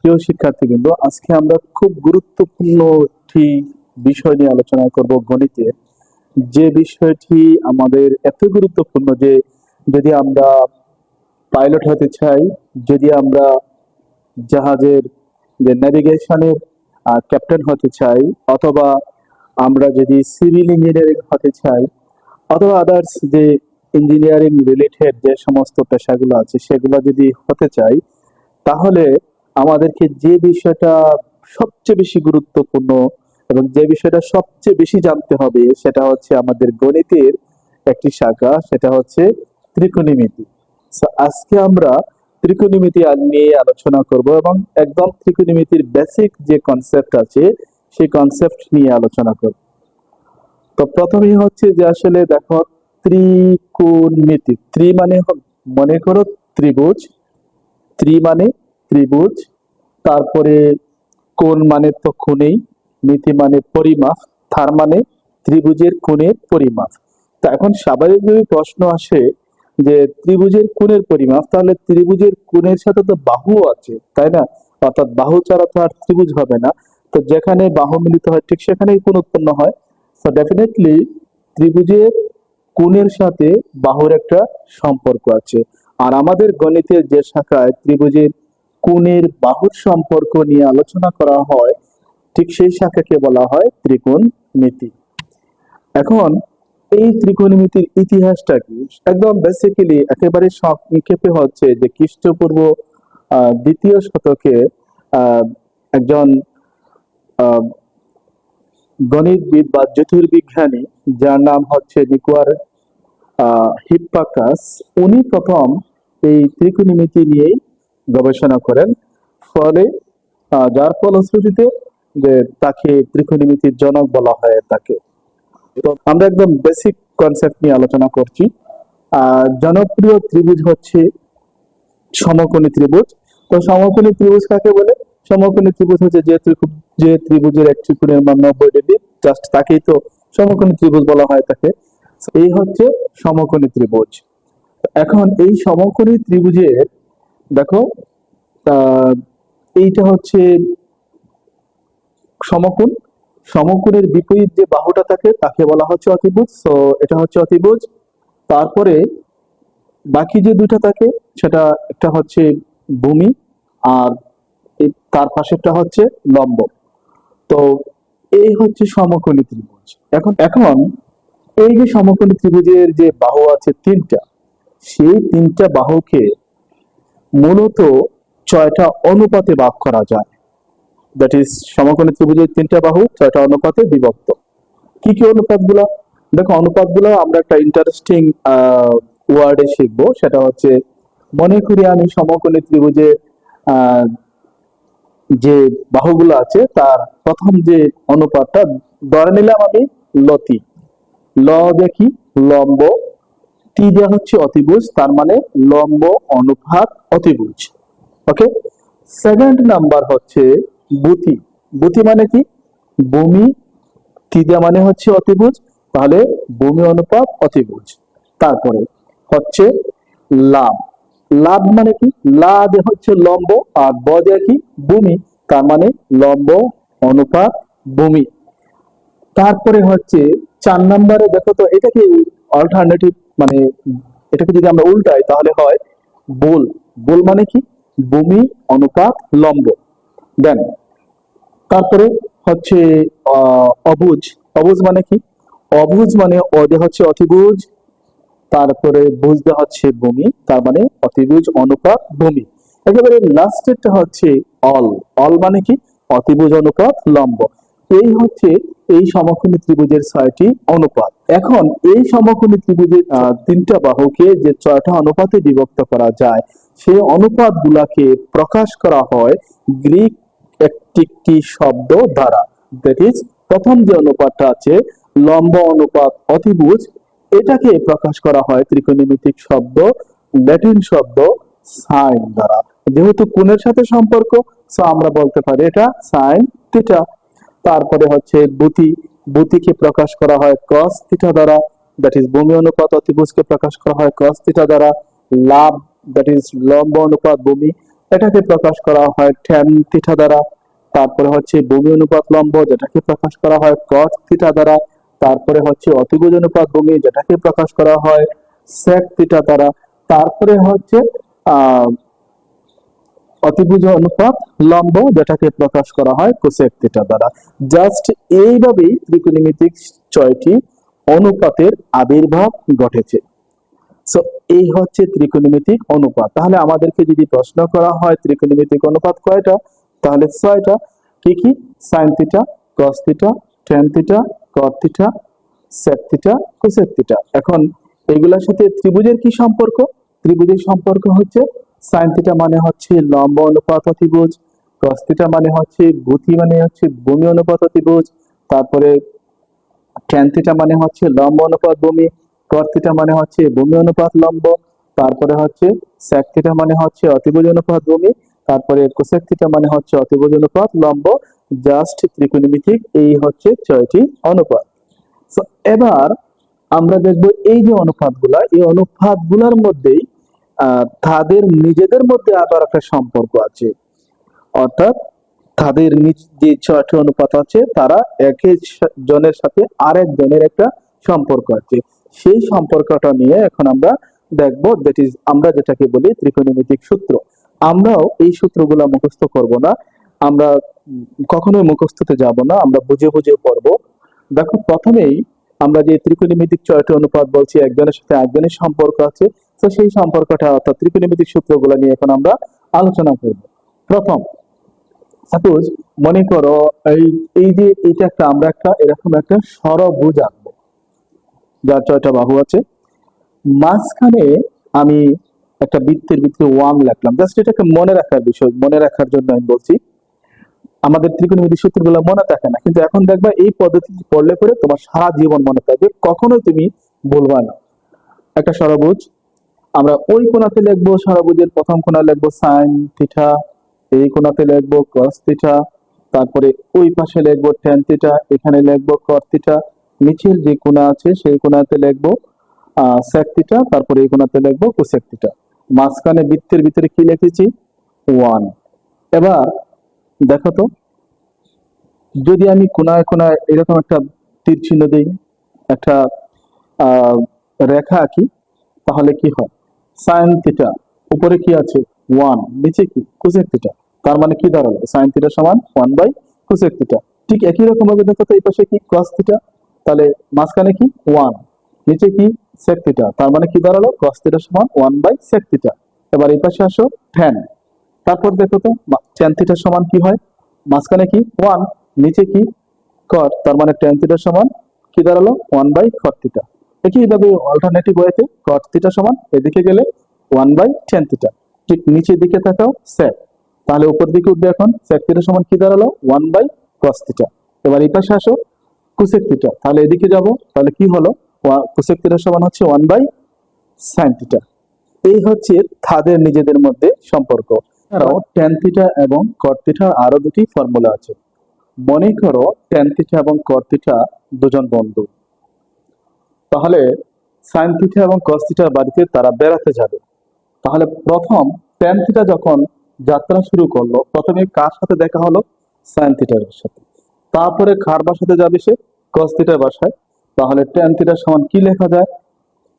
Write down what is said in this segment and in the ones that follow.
প্রিয় শিক্ষার্থীবৃন্দ, আজকে আমরা খুব গুরুত্বপূর্ণ একটি বিষয় নিয়ে আলোচনা করব গণিতের। যে বিষয়টি আমাদের এত গুরুত্বপূর্ণ যে যদি আমরা পাইলট হতে চাই, যদি আমরা জাহাজের যে নেভিগেশনের ক্যাপ্টেন হতে চাই, অথবা আমরা যদি সিভিল ইঞ্জিনিয়ারিং হতে চাই, অথবা আদার্স যে ইঞ্জিনিয়ারিং রিলেটেড যে সমস্ত পেশাগুলো আছে সেগুলো যদি হতে চাই, তাহলে আমাদেরকে যে বিষয়টা সবচেয়ে বেশি গুরুত্বপূর্ণ এবং যে বিষয়টা সবচেয়ে বেশি জানতে হবে সেটা হচ্ছে আমাদের গণিতের একটি শাখা, সেটা হচ্ছে ত্রিকোণমিতি। আজকে আমরা ত্রিকোণমিতি নিয়ে আলোচনা করব এবং একদম ত্রিকোণমিতির বেসিক যে কনসেপ্ট আছে সেই কনসেপ্ট নিয়ে আলোচনা করব। তো প্রথমেই হচ্ছে যে আসলে দেখো, ত্রিকোণমিতি, মানে মনে করো ত্রিভুজ, মানে ত্রিভুজ, তারপরে কোণ মানে তো কোণেই, মিতি মানে পরিমাপ, তার মানে ত্রিভুজের কোণের পরিমাপ। তা এখন স্বাভাবিকভাবে প্রশ্ন আসে যে ত্রিভুজের কোণের পরিমাপ, তাহলে ত্রিভুজের কোণের সাথে তো বাহু আছে, তাই না? অর্থাৎ বাহু ছাড়া তো আর ত্রিভুজ হবে না। তো যেখানে বাহু মিলিত হয় ঠিক সেখানেই কোণ উৎপন্ন হয়। সো ডেফিনেটলি ত্রিভুজের কোণের সাথে বাহুর একটা সম্পর্ক আছে। আর আমাদের গণিতের যে শাখায় ত্রিভুজের কোণের বাহুর সম্পর্ক নিয়ে আলোচনা করা হয়, ঠিক সেই শাখাকে বলা হয় ত্রিকোণমিতি। এখন এই ত্রিকোণমিতির ইতিহাসটা কি? একদম বেসিক্যালি একেবারে সংক্ষেপে হচ্ছে যে খ্রিস্টপূর্ব দ্বিতীয় শতকে আহ, একজন আহ, গণিতবিদ বা জ্যোতির্বিজ্ঞানী, যার নাম হচ্ছে নিকোয়ার হিপ্পাকাস, উনি প্রথম এই ত্রিকোণমিতি নিয়েই গবেষণা করেন। ফলে যার ফলশ্রুতিতে যে তাকে ত্রিকোণমিতির জনক বলা হয় তাকে। তো আমরা একদম বেসিক কনসেপ্ট নিয়ে আলোচনা করছি। জনপ্রিয় ত্রিভুজ হচ্ছে সমকোণী ত্রিভুজ। তো সমকোণী ত্রিভুজ কাকে বলে? সমকোণী ত্রিভুজ হচ্ছে যে ত্রিভুজের একটি কোণের মান 90 ডিগ্রি, জাস্ট তাকেই তো সমকোণী ত্রিভুজ বলা হয় তাকে। এই হচ্ছে সমকোণী ত্রিভুজ। এখন এই সমকোণী ত্রিভুজের দেখো, আহ, এইটা হচ্ছে সমকোণ। সমকোণের বিপরীত যে বাহুটা থাকে তাকে বলা হচ্ছে অতিভুজ। তো এটা হচ্ছে অতিভুজ। তারপরে বাকি যে দুইটা থাকে সেটা একটা হচ্ছে ভূমি, আর তার পাশেরটা হচ্ছে লম্ব। তো এই হচ্ছে সমকোণী ত্রিভুজ। এখন এখন এই যে সমকোণী ত্রিভুজের যে বাহু আছে তিনটা, সেই তিনটা বাহুকে মূলত 6টা অনুপাতে ভাগ করা যায়। দ্যাট ইজ, সমকোণী ত্রিভুজের তিনটা বাহু 6টা অনুপাতে বিভক্ত। কি কি অনুপাতগুলো? দেখো, অনুপাতগুলো আমরা একটা ইন্টারেস্টিং ওয়ার্ডে শিখবো, সেটা হচ্ছে, মনে করি আমি সমকোণী ত্রিভুজে আহ, যে বাহুগুলো আছে তার প্রথম যে অনুপাতটা ধরে নিলাম আমি লতি। ল দেখি লম্ব, টি দেওয়া হচ্ছে অতিভুজ, তার মানে লম্ব অনুপাত অতিভুজ। ওকে। সেকেন্ড নাম্বার হচ্ছে বুতি। বুতি মানে কি? ভূমি, টিডিয়া মানে হচ্ছে অতিভুজ, তাহলে ভূমি অনুপাত অতিভুজ। তারপরে হচ্ছে লাভ। লাভ মানে কি? লা যে হচ্ছে লম্ব, আর ব দিয়ে কি? ভূমি, তার মানে লম্ব অনুপাত ভূমি। তারপরে হচ্ছে 4 নম্বরে দেখো তো, এটাকে অল্টারনেটিভ, মানে এটাকে যদি আমরা উল্টাই তাহলে হয় বোল। বোল মানে কি? ভূমি অনুপাত লম্ব। দেন তারপরে হচ্ছে অবুজ। অবুজ মানে কি? অবুজ মানে অদে হচ্ছে অতিভুজ, তারপরে বুঝ দেওয়া হচ্ছে ভূমি, তার মানে অতিভুজ অনুপাত ভূমি। একেবারে লাস্টেরটা হচ্ছে অল। অল মানে কি? অতিভুজ অনুপাত লম্ব। এই হচ্ছে এই সমকোণী ত্রিভুজের 6টি অনুপাত। এখন এই সমকোণী ত্রিভুজের তিনটা বাহুকে যে 6টা অনুপাতে বিভক্ত করা যায়, সেই অনুপাত গুলাকে প্রকাশ করা হয় গ্রিক একটি শব্দ দ্বারা। দ্যাট ইজ, প্রথম যে অনুপাতটা আছে লম্ব অনুপাত অতিভুজ, এটাকে প্রকাশ করা হয় ত্রিকোণমিতিক শব্দ, ল্যাটিন শব্দ সাইন দ্বারা। যেহেতু কোণের সাথে সম্পর্ক, সো আমরা বলতে পারি এটা সাইন থিটা। তারপরে হচ্ছে বুতি। বুতিকে প্রকাশ করা হয় কস থিটা দ্বারা, দ্যাট ইজ ভূমি অনুপাত অতিভুজকে প্রকাশ করা হয় কস থিটা দ্বারা। লাভ, দ্যাট ইজ লম্ব অনুপাত ভূমি, এটাকে প্রকাশ করা হয় ট্যান থিটা দ্বারা। তারপরে হচ্ছে ভূমি অনুপাত লম্ব, যেটাকে প্রকাশ করা হয় কট থিটা দ্বারা। তারপরে হচ্ছে অতিভুজ অনুপাত ভূমি, যেটাকে প্রকাশ করা হয় সেক থিটা দ্বারা। তারপরে হচ্ছে আহ অতিভুজ অনুপাত লম্ব, যেটাকে প্রকাশ করা হয় কোসেক থিটা দ্বারা। জাস্ট এইভাবেই ত্রিকোণমিতিক 6টি অনুপাতের আবির্ভাব ঘটেছে। সো এই হচ্ছে ত্রিকোণমিতিক অনুপাত। তাহলে আমাদেরকে যদি প্রশ্ন করা হয় ত্রিকোণমিতিক অনুপাত কয়টা, তাহলে 6টা। কি কি? Sine theta, cos theta, tan theta, cot theta, sec theta, cosec theta. এখন এগুলোর সাথে ত্রিভুজের কি সম্পর্ক? ত্রিভুজের সম্পর্ক হচ্ছে সাইন থিটা মানে হচ্ছে লম্ব অনুপাত অতিভুজ, কস থিটা মানে হচ্ছে ভূমি অনুপাত অতিভুজ, তারপরে ট্যান থিটা মানে হচ্ছে লম্ব অনুপাত ভূমি, কট থিটা মানে হচ্ছে ভূমি অনুপাত লম্ব, তারপরে হচ্ছে সেক থিটা মানে হচ্ছে অতিভুজ অনুপাত ভূমি, তারপরে কোসেক থিটা মানে হচ্ছে অতিভুজ অনুপাত লম্ব। জাস্ট ত্রিকোণমিতিক এই হচ্ছে 6টি অনুপাত। So, এবার আমরা দেখব এই যে অনুপাতগুলা, এই অনুপাতগুলোর মধ্যেই তাদের নিজেদের মধ্যে আবার একটা সম্পর্ক আছে। অর্থাৎ তাদের যে 6টি অনুপাত আছে তারা জনের সাথে আরেক জনের একটা সম্পর্ক আছে। সেই সম্পর্কটা নিয়ে এখন আমরা দেখব, দ্যাট ইজ আমরা যেটাকে বলি ত্রিকোণমিতিক সূত্র। আমরাও এই সূত্রগুলা মুখস্থ করব না, আমরা কখনোই মুখস্থতে যাব না, আমরা বুঝে বুঝে পড়বো। দেখো প্রথমেই আমরা যে ত্রিকোণমিতিক 6টি অনুপাত বলছি, একজনের সাথে একজনের সম্পর্ক আছে, তো সেই সম্পর্কটা অর্থাৎ ত্রিকোণমিতিক সূত্রগুলো নিয়ে এখন আমরা আলোচনা করব। প্রথম, সাপোজ মনে করো এই এই যে এইটা একটা আমরা একটা এরকম একটা ষড়ভুজ আঁকবো যার 6টা বাহু আছে। মাঝখানে আমি একটা বৃত্তের ভিতরে 1 লিখলাম। জাস্ট এটাকে মনে রাখার বিষয়, মনে রাখার জন্য আমি বলছি। আমাদের ত্রিকোণমিতিক সূত্রগুলো মনে থাকে না, কিন্তু এখন দেখবা এই পদ্ধতি পড়লে পরে তোমার সারা জীবন মনে থাকবে, কখনোই তুমি ভুলবা না। একটা ষড়ভুজ, আমরা ওই কোণাতে লিখবো, ষড়ভুজের প্রথম কোণা লিখবো সাইন থিটা, এই কোণাতে লিখবো কস থিটা, তারপরে ওই পাশে লিখবো ট্যান থিটা, এখানে লিখবো কট থিটা, নিচের যে কোণা আছে সেই কোণাতে লিখবো সেক থিটা, তারপরে এই কোণাতে লিখবো কোসেক থিটা। মাঝখানে বৃত্তের ভিতরে কি লিখেছি? 1। এবার দেখো তো, যদি আমি কোণায় কোণায় এরকম একটা তীর চিহ্ন দিই, একটা রেখা আঁকি, তাহলে কি হয়? সাইন থিটা উপরে কি আছে? 1, নিচে কি? Cosec theta. তার মানে কি দাঁড়ালো? সাইন থিটা সমান 1/কোসেক থিটা। ঠিক একই রকম ভাবে দেখো তো এই পাশে কি? Cos theta. তাহলে মাঝখানে কি? 1, নিচে কি? Sec theta. তার মানে কি দাঁড়ালো? কস থিটা সমান 1/সেক থিটা। এবার এই পাশে আসো, ট্যান। তারপর দেখো তো ট্যান থিটা সমান কি হয়? মাঝখানে কি? 1, নিচে কি? কট। তার মানে ট্যান থিটা সমান কি দাঁড়ালো? 1/কট থিটা। একইভাবে অল্টারনেটিভ ওয়েতে কট থিটা সমান এদিকে গেলে 1/ট্যান থিটা। ঠিক নিচের দিকে তাকাও, সেক। তাহলে উপর দিকে উঠবে এখন, সেক থিটা সমান কি দাঁড়ালো? 1/কস থিটা। এবার এই পাশে আসো, কোসেক থিটা। তাহলে এদিকে যাব, তাহলে কি হলো? কোসেক থিটা সমান হচ্ছে 1/সাইন থিটা। এই হচ্ছে তাদের নিজেদের মধ্যে সম্পর্ক। এছাড়াও ট্যান থিটা এবং কট থিটার আরো দুটি ফর্মুলা আছে। মনে করো ট্যান থিটা এবং কট থিটা দুজন বন্ধু, তাহলে সাইন থিটা এবং কস থিটার বাড়িতে তারা বেড়াতে যাবে। তাহলে প্রথম ট্যান থিটা যখন যাত্রা শুরু করলো, প্রথমে কার সাথে দেখা হলো? সাইন থিটার সাথে। তারপরে কার বাসাতে যাবে সে? কস থিটার বাসায়। তাহলে ট্যান থিটা সমান কি লেখা যায়?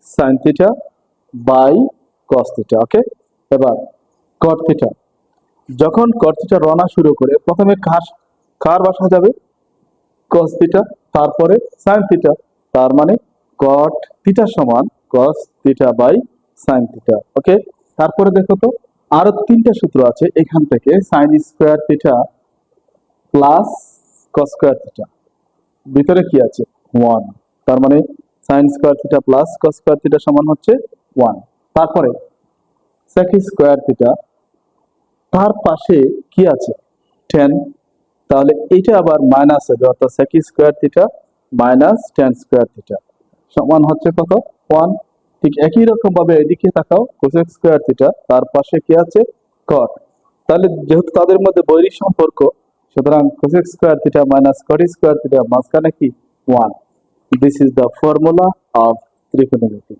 Sine theta by cos theta. Okay. এবার কট থিটা, যখন কট থিটা রওনা শুরু করে, প্রথমে কার বাসা যাবে? কস থিটা, তারপরে সাইন থিটা। তার মানে কট থিটা সমান cos theta by sine theta. Okay. তারপরে দেখো তো আরো 3টা সূত্র আছে এখান থেকে, sine square theta plus cos square theta. ভিতরে কি আছে? 1। তার মানে sine square theta plus cos square theta সমান হচ্ছে 1। তারপরে সেক স্কোয়ার থিটা, তার পাশে কি আছে? 10। তাহলে এটা আবার মাইনাস হবে, অর্থাৎ sec square theta minus tan square theta সমান হচ্ছে কত? 1। ঠিক একই রকম ভাবে এদিকে তাকাও, কোসেক স্কোয়ার থিটা, তার পাশে কি আছে? কট। তাহলে যেহেতু তাদের মধ্যে বৈরিক সম্পর্ক, সুতরাং cosec square theta minus cot square theta মাঝখানে কি? 1। This is the formula of ত্রিকোণমিতি।